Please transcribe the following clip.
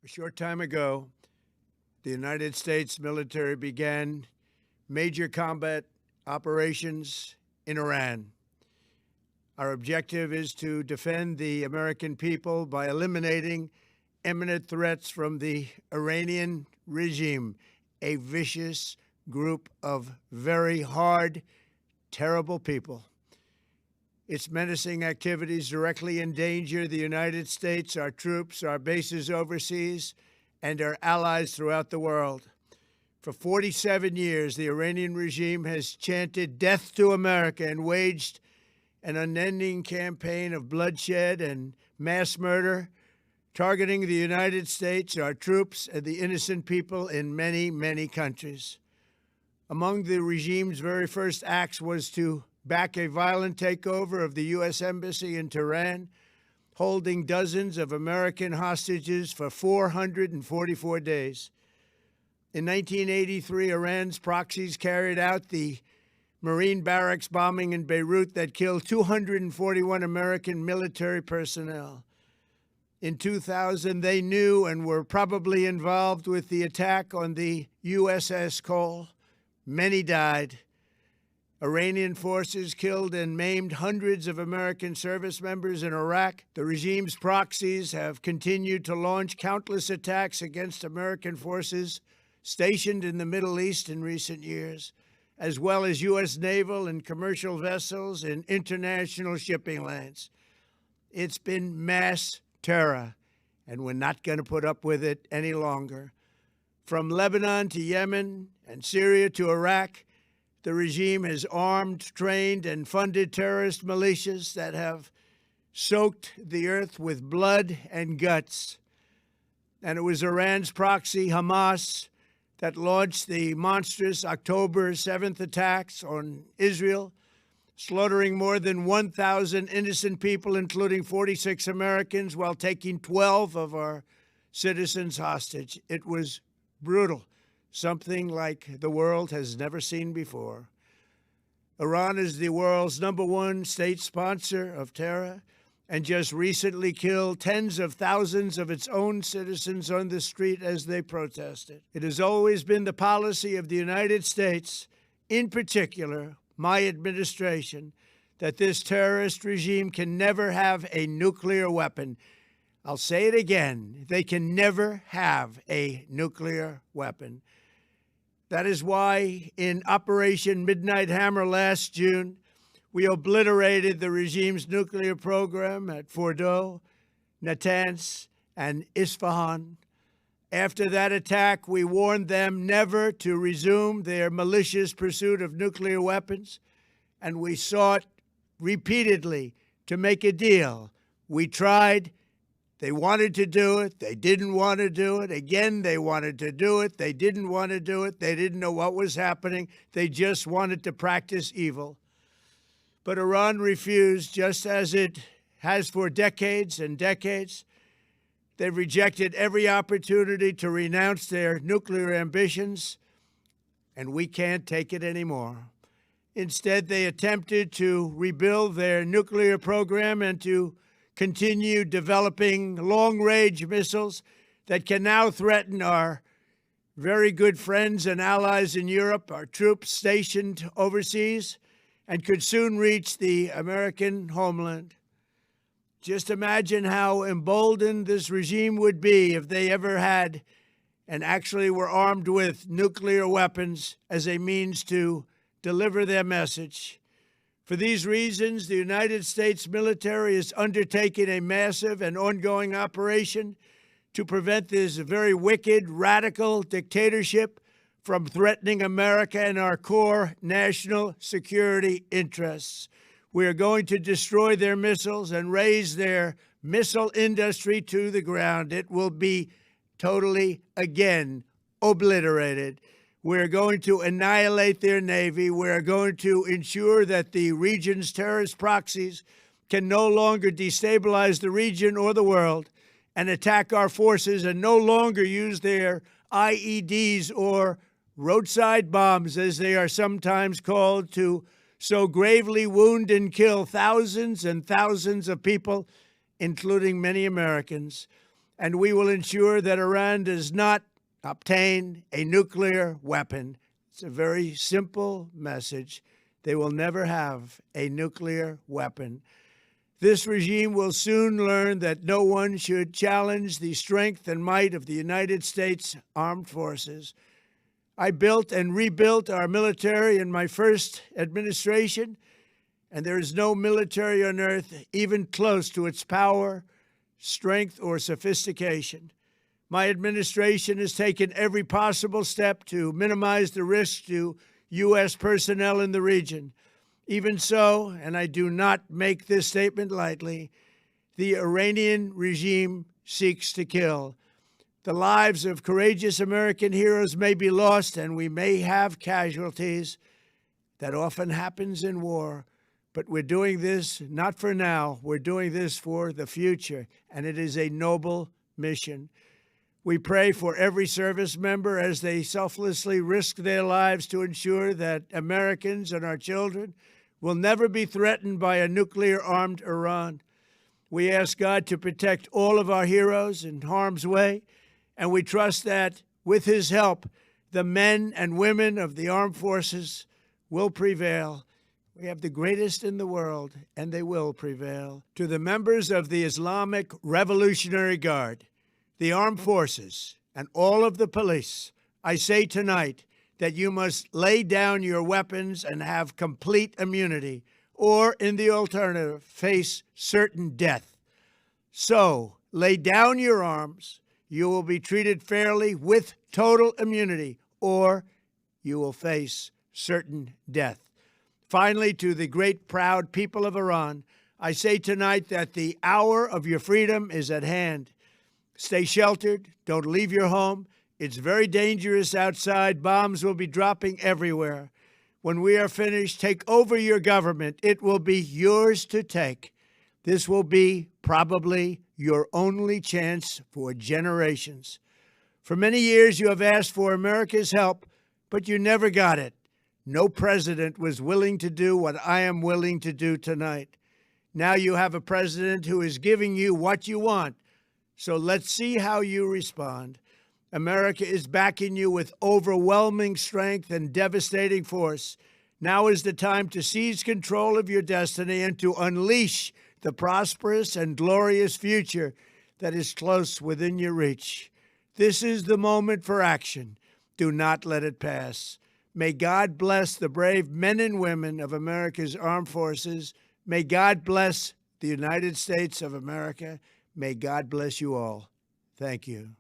A short time ago, the United States military began major combat operations in Iran. Our objective is to defend the American people by eliminating imminent threats from the Iranian regime, a vicious group of very hard, terrible people. Its menacing activities directly endanger the United States, our troops, our bases overseas, and our allies throughout the world. For 47 years, the Iranian regime has chanted death to America and waged an unending campaign of bloodshed and mass murder, targeting the United States, our troops, and the innocent people in many, many countries. Among the regime's very first acts was to back a violent takeover of the U.S. Embassy in Tehran, holding dozens of American hostages for 444 days. In 1983, Iran's proxies carried out the Marine barracks bombing in Beirut that killed 241 American military personnel. In 2000, they knew and were probably involved with the attack on the USS Cole. Many died. Iranian forces killed and maimed hundreds of American service members in Iraq. The regime's proxies have continued to launch countless attacks against American forces stationed in the Middle East in recent years, as well as U.S. naval and commercial vessels in international shipping lanes. It's been mass terror, and we're not going to put up with it any longer. From Lebanon to Yemen and Syria to Iraq, the regime has armed, trained, and funded terrorist militias that have soaked the earth with blood and guts. And it was Iran's proxy, Hamas, that launched the monstrous October 7th attacks on Israel, slaughtering more than 1,000 innocent people, including 46 Americans, while taking 12 of our citizens hostage. It was brutal, something like the world has never seen before. Iran is the world's #1 state sponsor of terror and just recently killed tens of thousands of its own citizens on the street as they protested. It has always been the policy of the United States, in particular, my administration, that this terrorist regime can never have a nuclear weapon. I'll say it again, they can never have a nuclear weapon. That is why in Operation Midnight Hammer last June, we obliterated the regime's nuclear program at Fordow, Natanz, and Isfahan. After that attack, we warned them never to resume their malicious pursuit of nuclear weapons, and we sought repeatedly to make a deal. We tried. They wanted to do it. They didn't want to do it. Again, they wanted to do it. They didn't want to do it. They didn't know what was happening. They just wanted to practice evil. But Iran refused, just as it has for decades and decades. They've rejected every opportunity to renounce their nuclear ambitions, and we can't take it anymore. Instead, they attempted to rebuild their nuclear program and to continue developing long-range missiles that can now threaten our very good friends and allies in Europe, our troops stationed overseas, and could soon reach the American homeland. Just imagine how emboldened this regime would be if they ever had and actually were armed with nuclear weapons as a means to deliver their message. For these reasons, the United States military is undertaking a massive and ongoing operation to prevent this very wicked, radical dictatorship from threatening America and our core national security interests. We are going to destroy their missiles and raise their missile industry to the ground. It will be totally, again, obliterated. We're going to annihilate their Navy. We're going to ensure that the region's terrorist proxies can no longer destabilize the region or the world and attack our forces and no longer use their IEDs or roadside bombs, as they are sometimes called, to so gravely wound and kill thousands and thousands of people, including many Americans. and we will ensure that Iran does not obtain a nuclear weapon. It's a very simple message. They will never have a nuclear weapon. This regime will soon learn that no one should challenge the strength and might of the United States Armed Forces. I built and rebuilt our military in my first administration, and there is no military on earth even close to its power, strength, or sophistication. My administration has taken every possible step to minimize the risk to U.S. personnel in the region. Even so, and I do not make this statement lightly, the Iranian regime seeks to kill. The lives of courageous American heroes may be lost, and we may have casualties. That often happens in war. But we're doing this not for now. We're doing this for the future, and it is a noble mission. We pray for every service member as they selflessly risk their lives to ensure that Americans and our children will never be threatened by a nuclear-armed Iran. We ask God to protect all of our heroes in harm's way, and we trust that, with his help, the men and women of the armed forces will prevail. We have the greatest in the world, and they will prevail. To the members of the Islamic Revolutionary Guard, the armed forces, and all of the police, I say tonight that you must lay down your weapons and have complete immunity, or, in the alternative, face certain death. So, lay down your arms. You will be treated fairly with total immunity, or you will face certain death. Finally, to the great, proud people of Iran, I say tonight that the hour of your freedom is at hand. Stay sheltered. Don't leave your home. It's very dangerous outside. Bombs will be dropping everywhere. When we are finished, take over your government. It will be yours to take. This will be probably your only chance for generations. For many years, you have asked for America's help, but you never got it. No president was willing to do what I am willing to do tonight. Now you have a president who is giving you what you want. So let's see how you respond. America is backing you with overwhelming strength and devastating force. Now is the time to seize control of your destiny and to unleash the prosperous and glorious future that is close within your reach. This is the moment for action. Do not let it pass. May God bless the brave men and women of America's armed forces. May God bless the United States of America. May God bless you all. Thank you.